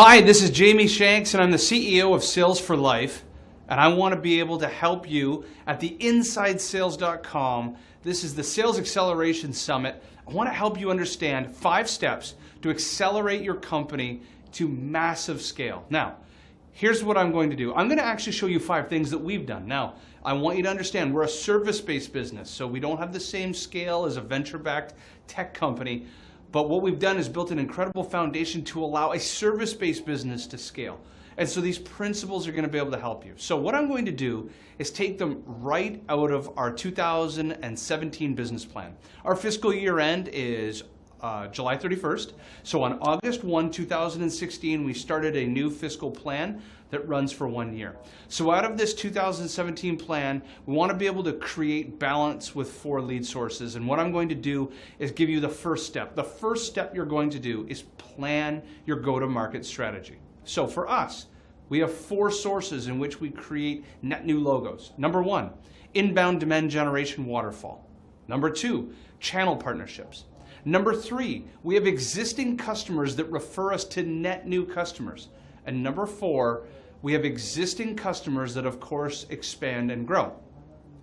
Hi, this is Jamie Shanks, and I'm the CEO of Sales for Life, and I want to be able to help you at the InsideSales.com. This is the Sales Acceleration Summit. I want to help you understand 5 steps to accelerate your company to massive scale. Now, here's what I'm going to do. I'm going to actually show you 5 things that we've done. Now, I want you to understand we're a service-based business, so we don't have the same scale as a venture-backed tech company. But what we've done is built an incredible foundation to allow a service-based business to scale. And so these principles are going to be able to help you. So what I'm going to do is take them right out of our 2017 business plan. Our fiscal year end is July 31st. So on August 1, 2016, we started a new fiscal plan that runs for 1 year. So out of this 2017 plan, we want to be able to create balance with 4 lead sources. And what I'm going to do is give you the first step. The first step you're going to do is plan your go-to-market strategy. So for us, we have 4 sources in which we create net new logos. Number 1, inbound demand generation waterfall. Number 2, channel partnerships. Number 3, we have existing customers that refer us to net new customers. And number 4, we have existing customers that of course expand and grow.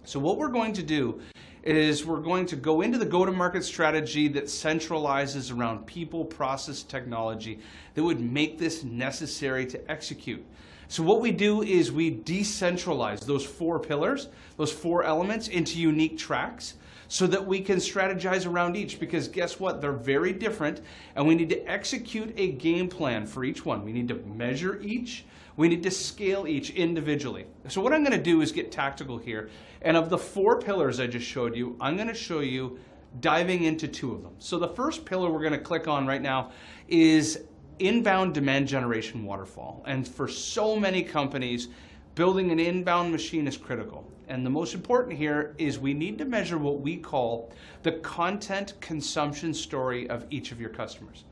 So what we're going to do is we're going to go into the go-to-market strategy that centralizes around people, process, technology that would make this necessary to execute. So what we do is we decentralize those 4 pillars, those 4 elements into unique tracks so that we can strategize around each, because guess what? They're very different and we need to execute a game plan for each one. We need to measure each. We need to scale each individually. So what I'm going to do is get tactical here. And of the 4 pillars I just showed you, I'm going to show you diving into 2 of them. So the first pillar we're going to click on right now is inbound demand generation waterfall. And for so many companies, building an inbound machine is critical. And the most important here is we need to measure what we call the content consumption story of each of your customers.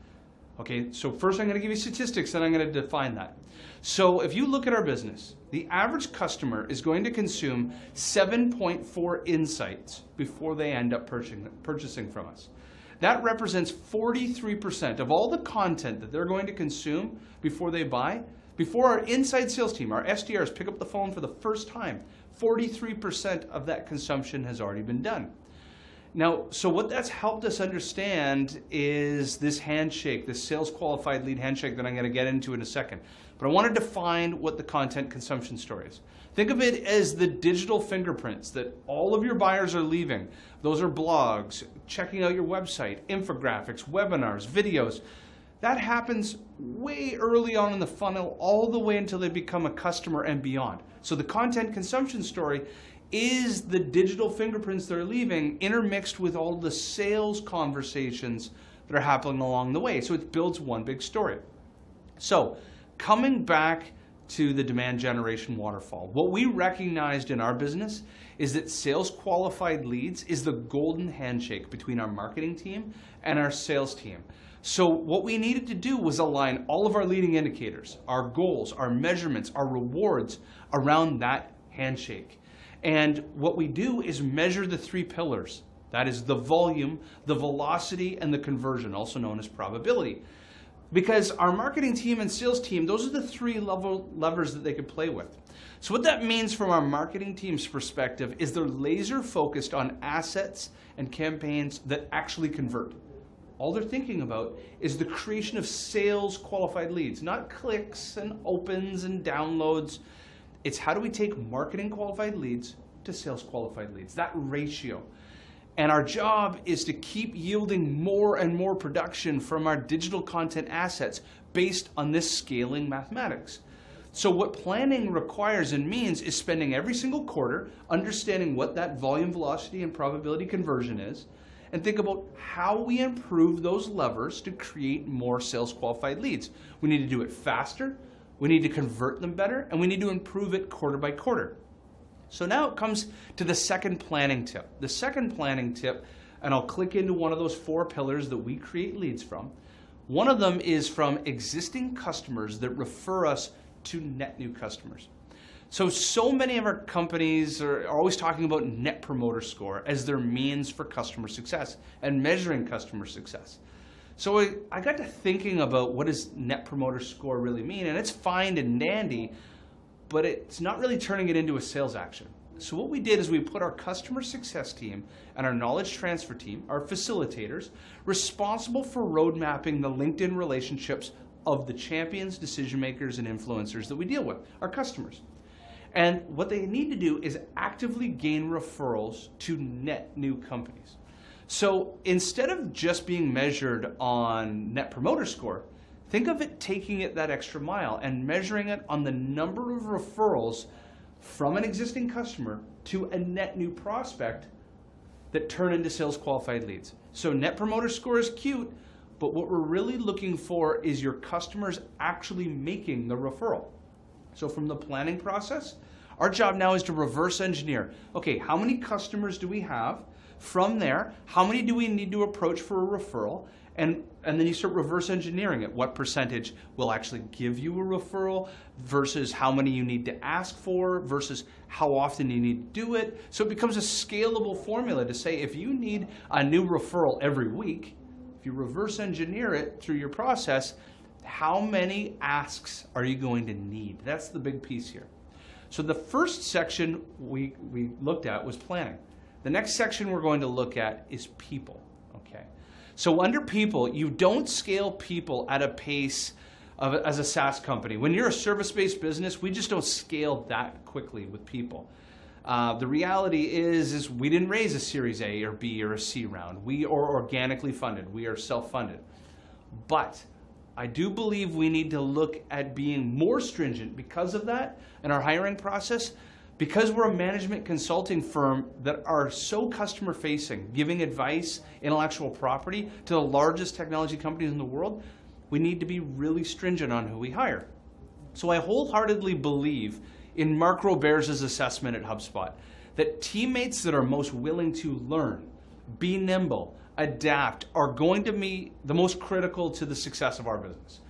Okay, so first I'm going to give you statistics, then I'm going to define that. So if you look at our business, the average customer is going to consume 7.4 insights before they end up purchasing from us. That represents 43% of all the content that they're going to consume before they buy. Before our inside sales team, our SDRs, pick up the phone for the first time, 43% of that consumption has already been done. Now, so what that's helped us understand is this handshake, this sales qualified lead handshake that I'm going to get into in a second. But I want to define what the content consumption story is. Think of it as the digital fingerprints that all of your buyers are leaving. Those are blogs, checking out your website, infographics, webinars, videos. That happens way early on in the funnel, all the way until they become a customer and beyond. So the content consumption story is the digital fingerprints they're leaving intermixed with all the sales conversations that are happening along the way. So it builds one big story. So coming back to the demand generation waterfall, what we recognized in our business is that sales qualified leads is the golden handshake between our marketing team and our sales team. So what we needed to do was align all of our leading indicators, our goals, our measurements, our rewards around that handshake. And what we do is measure the 3 pillars. That is the volume, the velocity, and the conversion, also known as probability. Because our marketing team and sales team, those are the 3 levers that they could play with. So what that means from our marketing team's perspective is they're laser focused on assets and campaigns that actually convert. All they're thinking about is the creation of sales qualified leads, not clicks and opens and downloads. It's how do we take marketing qualified leads to sales qualified leads, that ratio. And our job is to keep yielding more and more production from our digital content assets based on this scaling mathematics. So what planning requires and means is spending every single quarter understanding what that volume, velocity, and probability conversion is, and think about how we improve those levers to create more sales qualified leads. We need to do it faster, we need to convert them better, and we need to improve it quarter by quarter. So now it comes to the second planning tip. The second planning tip, and I'll click into one of those 4 pillars that we create leads from. One of them is from existing customers that refer us to net new customers. So many of our companies are always talking about Net Promoter Score as their means for customer success and measuring customer success. So I got to thinking about what does Net Promoter Score really mean, and it's fine and dandy, but it's not really turning it into a sales action. So what we did is we put our customer success team and our knowledge transfer team, our facilitators, responsible for road mapping the LinkedIn relationships of the champions, decision makers, and influencers that we deal with, our customers. And what they need to do is actively gain referrals to net new companies. So instead of just being measured on Net Promoter Score, think of it taking it that extra mile and measuring it on the number of referrals from an existing customer to a net new prospect that turn into sales qualified leads. So Net Promoter Score is cute, but what we're really looking for is your customers actually making the referral. So from the planning process, our job now is to reverse engineer. Okay, how many customers do we have? From there, how many do we need to approach for a referral? And then you start reverse engineering it. What percentage will actually give you a referral versus how many you need to ask for versus how often you need to do it. So it becomes a scalable formula to say if you need a new referral every week, if you reverse engineer it through your process, how many asks are you going to need? That's the big piece here. So the first section we looked at was planning. The next section we're going to look at is people, okay? So under people, you don't scale people at a pace as a SaaS company. When you're a service-based business, we just don't scale that quickly with people. The reality is we didn't raise a Series A or B or a C round. We are organically funded. We are self-funded. But I do believe we need to look at being more stringent because of that in our hiring process. Because we're a management consulting firm that are so customer facing, giving advice, intellectual property to the largest technology companies in the world, we need to be really stringent on who we hire. So I wholeheartedly believe in Mark Robert's assessment at HubSpot that teammates that are most willing to learn, be nimble, adapt are going to be the most critical to the success of our business.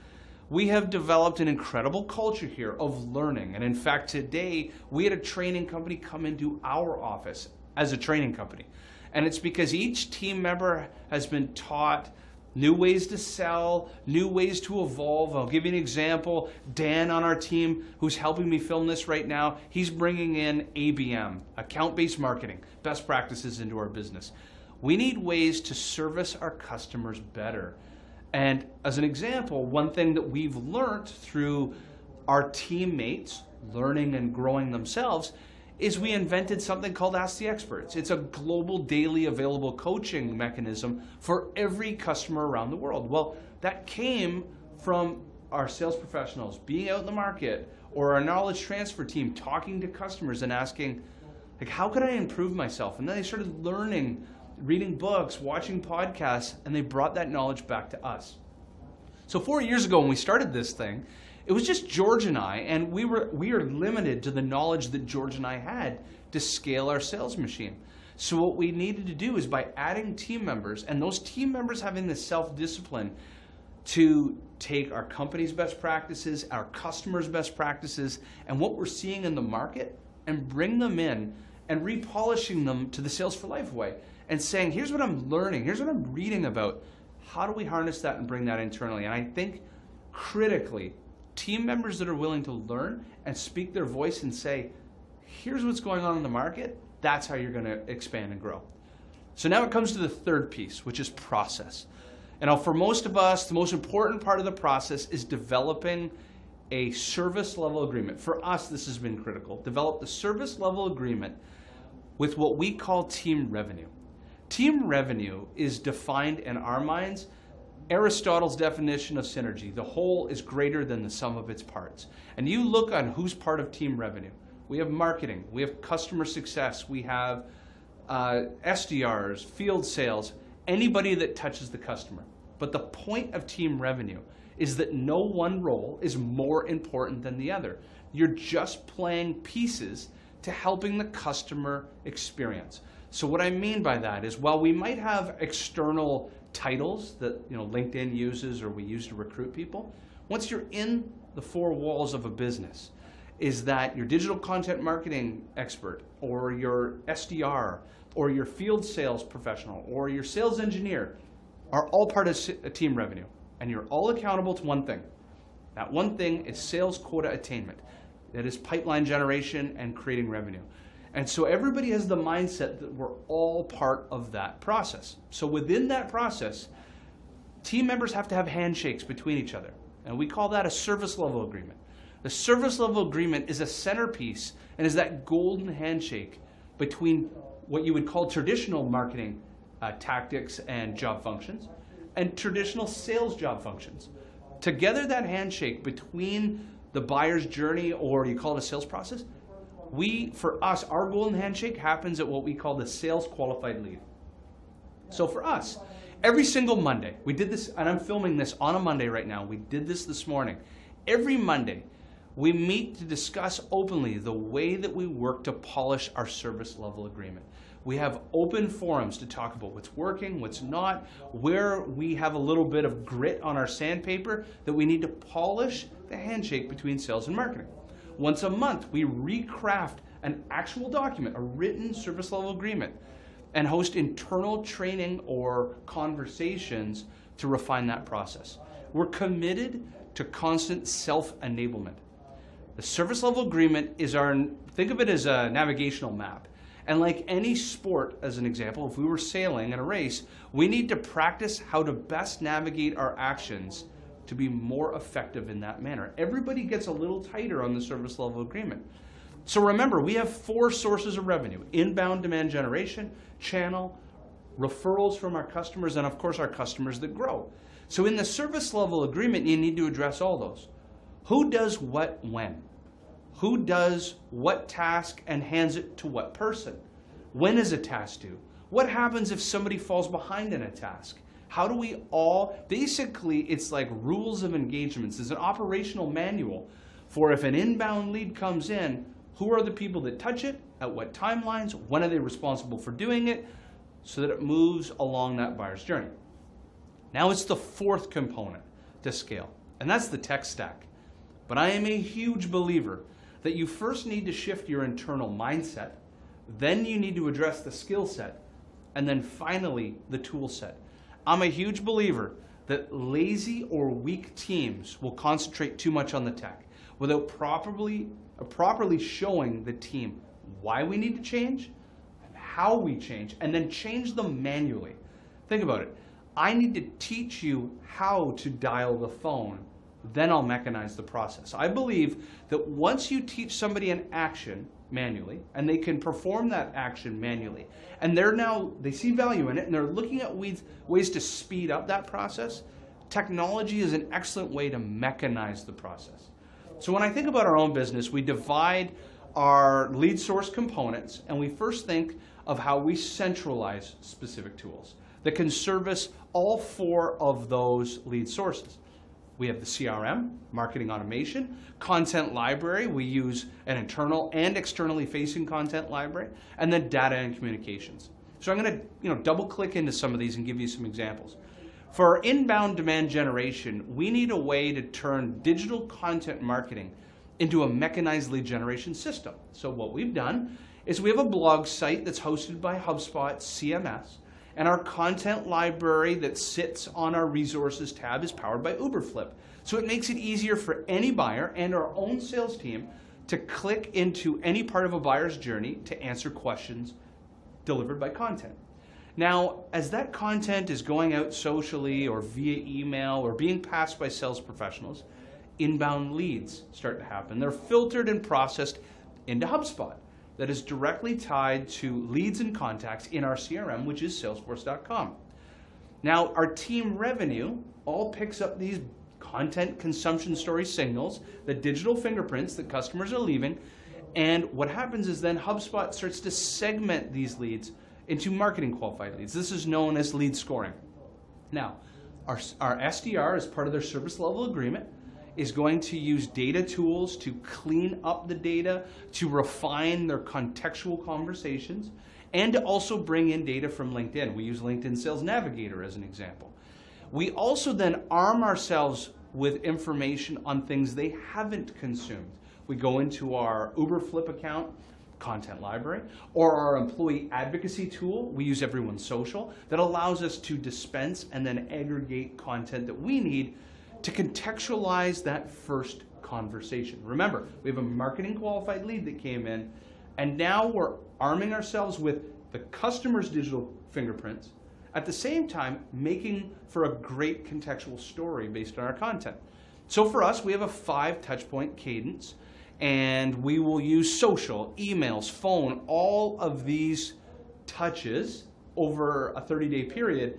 We have developed an incredible culture here of learning. And in fact, today, we had a training company come into our office as a training company. And it's because each team member has been taught new ways to sell, new ways to evolve. I'll give you an example. Dan on our team, who's helping me film this right now, he's bringing in ABM, account-based marketing, best practices into our business. We need ways to service our customers better. And as an example, one thing that we've learned through our teammates learning and growing themselves is we invented something called Ask the Experts. It's a global, daily available coaching mechanism for every customer around the world. Well, that came from our sales professionals being out in the market or our knowledge transfer team talking to customers and asking, like, how can I improve myself? And then they started learning, reading books, watching podcasts, and they brought that knowledge back to us. So 4 years ago when we started this thing, it was just George and I, and we are limited to the knowledge that George and I had to scale our sales machine. So what we needed to do is by adding team members, and those team members having the self-discipline to take our company's best practices, our customers' best practices, and what we're seeing in the market, and bring them in and repolishing them to the Sales for Life way. And saying, here's what I'm learning, here's what I'm reading about. How do we harness that and bring that internally? And I think critically, team members that are willing to learn and speak their voice and say, here's what's going on in the market, that's how you're going to expand and grow. So now it comes to the third piece, which is process. And now for most of us, the most important part of the process is developing a service level agreement. For us, this has been critical. Develop the service level agreement with what we call team revenue. Team revenue is defined in our minds, Aristotle's definition of synergy. The whole is greater than the sum of its parts. And you look on who's part of team revenue. We have marketing, we have customer success, we have SDRs, field sales, anybody that touches the customer. But the point of team revenue is that no one role is more important than the other. You're just playing pieces to helping the customer experience. So what I mean by that is while we might have external titles that LinkedIn uses or we use to recruit people, once you're in the four walls of a business, is that your digital content marketing expert or your SDR or your field sales professional or your sales engineer are all part of team revenue. And you're all accountable to one thing. That one thing is sales quota attainment. That is pipeline generation and creating revenue. And so everybody has the mindset that we're all part of that process. So within that process, team members have to have handshakes between each other. And we call that a service level agreement. The service level agreement is a centerpiece and is that golden handshake between what you would call traditional marketing tactics and job functions and traditional sales job functions. Together, that handshake between the buyer's journey, or you call it a sales process, for us, our golden handshake happens at what we call the sales qualified lead. So for us, every single Monday, we did this, and I'm filming this on a Monday right now. We did this morning. Every Monday, we meet to discuss openly the way that we work to polish our service level agreement. We have open forums to talk about what's working, what's not, where we have a little bit of grit on our sandpaper that we need to polish the handshake between sales and marketing. Once a month, we recraft an actual document, a written service level agreement, and host internal training or conversations to refine that process. We're committed to constant self-enablement. The service level agreement is think of it as a navigational map. And like any sport, as an example, if we were sailing in a race, we need to practice how to best navigate our actions to be more effective in that manner. Everybody gets a little tighter on the service level agreement. So remember, we have 4 sources of revenue: inbound demand generation, channel, referrals from our customers, and of course our customers that grow. So in the service level agreement, you need to address all those. Who does what when? Who does what task and hands it to what person? When is a task due? What happens if somebody falls behind in a task? How do we all, basically it's like rules of engagements. There's an operational manual for if an inbound lead comes in, who are the people that touch it, at what timelines, when are they responsible for doing it, so that it moves along that buyer's journey. Now it's the 4th component to scale, and that's the tech stack. But I am a huge believer that you first need to shift your internal mindset, then you need to address the skill set, and then finally the tool set. I'm a huge believer that lazy or weak teams will concentrate too much on the tech without properly showing the team why we need to change, how we change, and then change them manually. Think about it. I need to teach you how to dial the phone, then I'll mechanize the process. I believe that once you teach somebody an action manually, and they can perform that action manually, and they see value in it, and they're looking at ways to speed up that process, technology is an excellent way to mechanize the process. So when I think about our own business, we divide our lead source components, and we first think of how we centralize specific tools that can service all 4 of those lead sources. We have the CRM, marketing automation, content library. We use an internal and externally facing content library, and then data and communications. So I'm going to double click into some of these and give you some examples. For our inbound demand generation, we need a way to turn digital content marketing into a mechanized lead generation system. So what we've done is we have a blog site that's hosted by HubSpot CMS, and our content library that sits on our resources tab is powered by Uberflip. So it makes it easier for any buyer and our own sales team to click into any part of a buyer's journey to answer questions delivered by content. Now, as that content is going out socially or via email or being passed by sales professionals, inbound leads start to happen. They're filtered and processed into HubSpot. That is directly tied to leads and contacts in our CRM, which is salesforce.com. Now, our team revenue all picks up these content consumption story signals, the digital fingerprints that customers are leaving, and what happens is then HubSpot starts to segment these leads into marketing qualified leads. This is known as lead scoring. Now, our SDR, as part of their service level agreement, is going to use data tools to clean up the data, to refine their contextual conversations, and to also bring in data from LinkedIn. We use LinkedIn Sales Navigator as an example. We also then arm ourselves with information on things they haven't consumed. We go into our Uberflip account, content library, or our employee advocacy tool. We use Everyone's Social that allows us to dispense and then aggregate content that we need to contextualize that first conversation. Remember, we have a marketing qualified lead that came in, and now we're arming ourselves with the customer's digital fingerprints, at the same time making for a great contextual story based on our content. So for us, we have a 5 touchpoint cadence, and we will use social, emails, phone, all of these touches over a 30-day period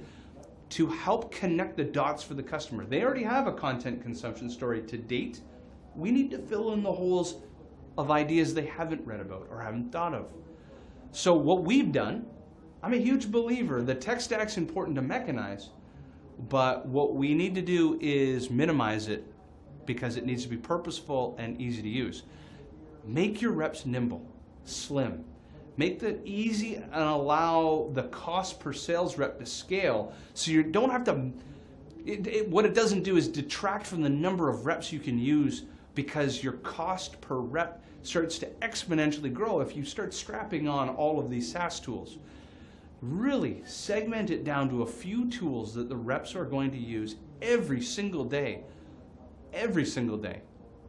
to help connect the dots for the customer. They already have a content consumption story to date. We need to fill in the holes of ideas they haven't read about or haven't thought of. So what we've done, I'm a huge believer the tech stack's important to mechanize, but what we need to do is minimize it because it needs to be purposeful and easy to use. Make your reps nimble, slim. Make that easy and allow the cost per sales rep to scale so you don't have to, what it doesn't do is detract from the number of reps you can use because your cost per rep starts to exponentially grow if you start strapping on all of these SaaS tools. Really segment it down to a few tools that the reps are going to use every single day,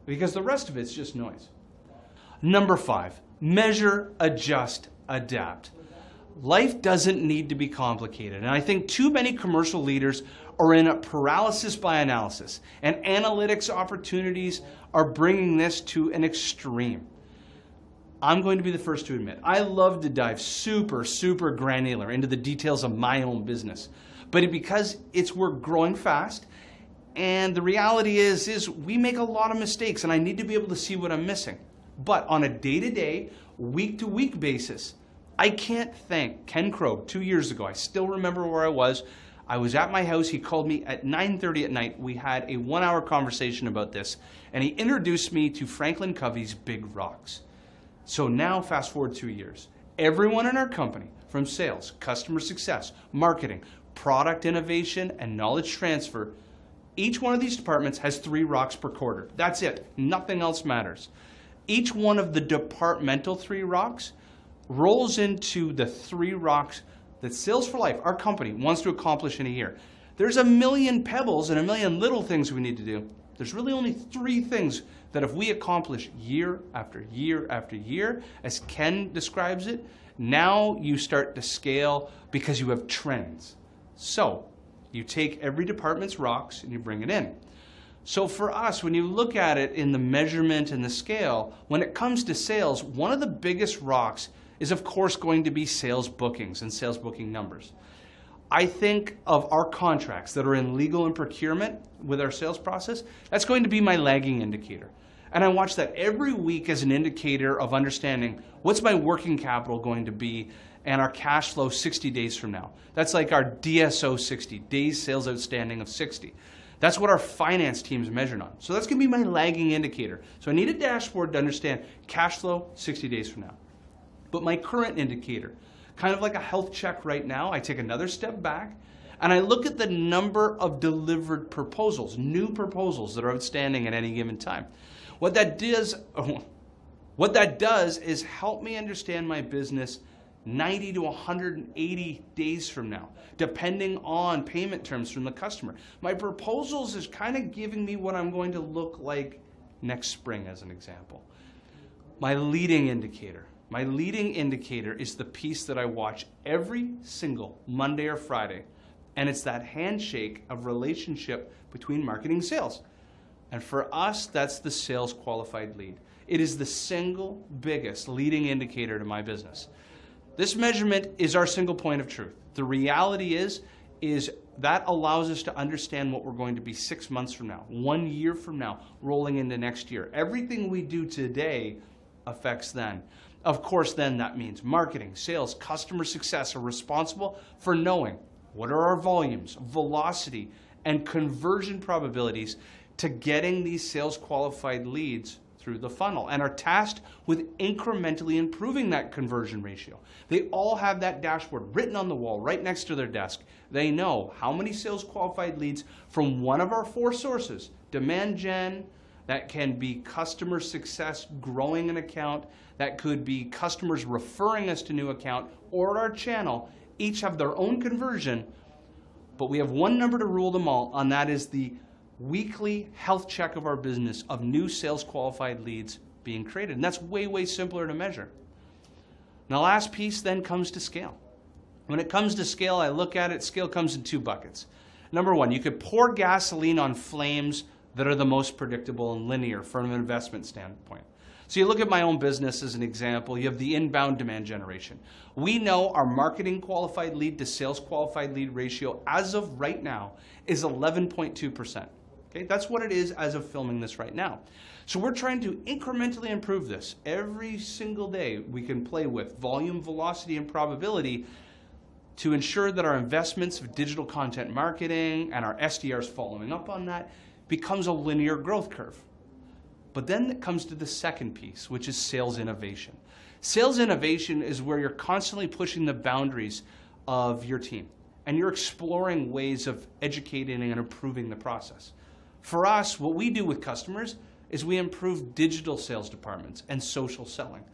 because the rest of it's just noise. Number 5, measure, adjust, adapt. Life doesn't need to be complicated, and I think too many commercial leaders are in a paralysis by analysis, and analytics opportunities are bringing this to an extreme. I'm going to be the first to admit, I love to dive super granular into the details of my own business, but because we're growing fast, and the reality is we make a lot of mistakes, and I need to be able to see what I'm missing. But on a day-to-day, week-to-week basis, I can't thank Ken Krogh 2 years ago. I still remember where I was. I was at my house. He called me at 9:30 at night. We had a 1-hour conversation about this, and he introduced me to Franklin Covey's Big Rocks. So now, fast forward 2 years. Everyone in our company, from sales, customer success, marketing, product innovation, and knowledge transfer, each one of these departments has 3 rocks per quarter. That's it. Nothing else matters. Each one of the departmental 3 rocks rolls into the 3 rocks that Sales for Life, our company, wants to accomplish in a year. There's a million pebbles and a million little things we need to do. There's really only 3 things that if we accomplish year after year after year, as Ken describes it, now you start to scale because you have trends. So you take every department's rocks and you bring it in. So for us, when you look at it in the measurement and the scale, when it comes to sales, one of the biggest rocks is of course going to be sales bookings and sales booking numbers. I think of our contracts that are in legal and procurement with our sales process, that's going to be my lagging indicator. And I watch that every week as an indicator of understanding what's my working capital going to be and our cash flow 60 days from now. That's like our DSO 60, days sales outstanding of 60. That's what our finance team's measured on. So that's going to be my lagging indicator. So I need a dashboard to understand cash flow 60 days from now. But my current indicator, kind of like a health check right now, I take another step back and I look at the number of delivered proposals, new proposals that are outstanding at any given time. What that does is help me understand my business 90 to 180 days from now, depending on payment terms from the customer. My proposals is kind of giving me what I'm going to look like next spring, as an example. My leading indicator is the piece that I watch every single Monday or Friday, and it's that handshake of relationship between marketing and sales. And for us, that's the sales qualified lead. It is the single biggest leading indicator to my business. This measurement is our single point of truth. The reality is that allows us to understand what we're going to be 6 months from now, 1 year from now, rolling into next year. Everything we do today affects then. Of course, then that means marketing, sales, customer success are responsible for knowing what are our volumes, velocity, and conversion probabilities to getting these sales qualified leads through the funnel, and are tasked with incrementally improving that conversion ratio. They all have that dashboard written on the wall right next to their desk. They know how many sales qualified leads from one of our 4 sources, demand gen, That can be customer success, growing an account. That could be customers referring us to new account or our channel. Each have their own conversion, but we have one number to rule them all, and that is the weekly health check of our business of new sales qualified leads being created. And that's way, way simpler to measure. Now, the last piece then comes to scale. When it comes to scale, I look at it, scale comes in two buckets. Number one, you could pour gasoline on flames that are the most predictable and linear from an investment standpoint. So you look at my own business as an example, you have the inbound demand generation. We know our marketing qualified lead to sales qualified lead ratio as of right now is 11.2%. Okay, that's what it is as of filming this right now. So we're trying to incrementally improve this. Every single day we can play with volume, velocity, and probability to ensure that our investments of digital content marketing and our SDRs following up on that becomes a linear growth curve. But then it comes to the second piece, which is sales innovation. Sales innovation is where you're constantly pushing the boundaries of your team and you're exploring ways of educating and improving the process. For us, what we do with customers is we improve digital sales departments and social selling.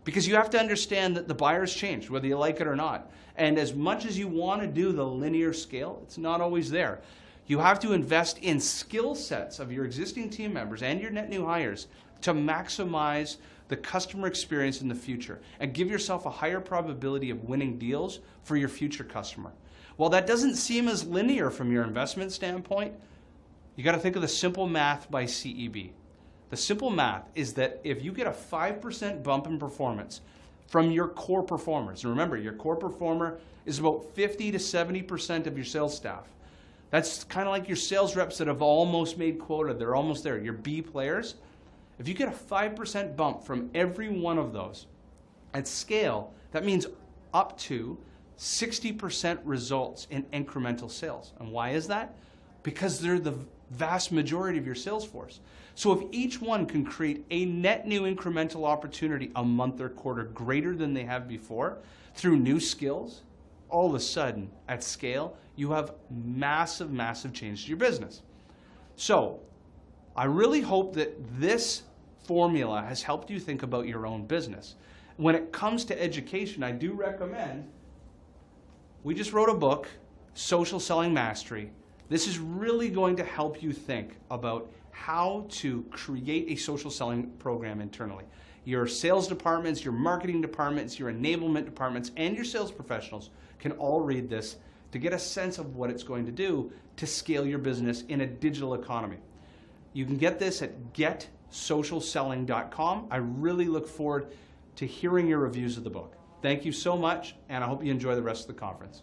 Because you have to understand that the buyers change, whether you like it or not. And as much as you want to do the linear scale, it's not always there. You have to invest in skill sets of your existing team members and your net new hires to maximize the customer experience in the future and give yourself a higher probability of winning deals for your future customer. While that doesn't seem as linear from your investment standpoint, you got to think of the simple math by CEB. The simple math is that if you get a 5% bump in performance from your core performers, and remember, your core performer is about 50 to 70% of your sales staff. That's kind of like your sales reps that have almost made quota. They're almost there. Your B players. If you get a 5% bump from every one of those at scale, that means up to 60% results in incremental sales. And why is that? Because they're the vast majority of your sales force. So if each one can create a net new incremental opportunity a month or quarter greater than they have before through new skills, all of a sudden at scale, you have massive, massive change to your business. So I really hope that this formula has helped you think about your own business. When it comes to education, I do recommend, we just wrote a book, Social Selling Mastery. This is really going to help you think about how to create a social selling program internally. Your sales departments, your marketing departments, your enablement departments, and your sales professionals can all read this to get a sense of what it's going to do to scale your business in a digital economy. You can get this at getsocialselling.com. I really look forward to hearing your reviews of the book. Thank you so much, and I hope you enjoy the rest of the conference.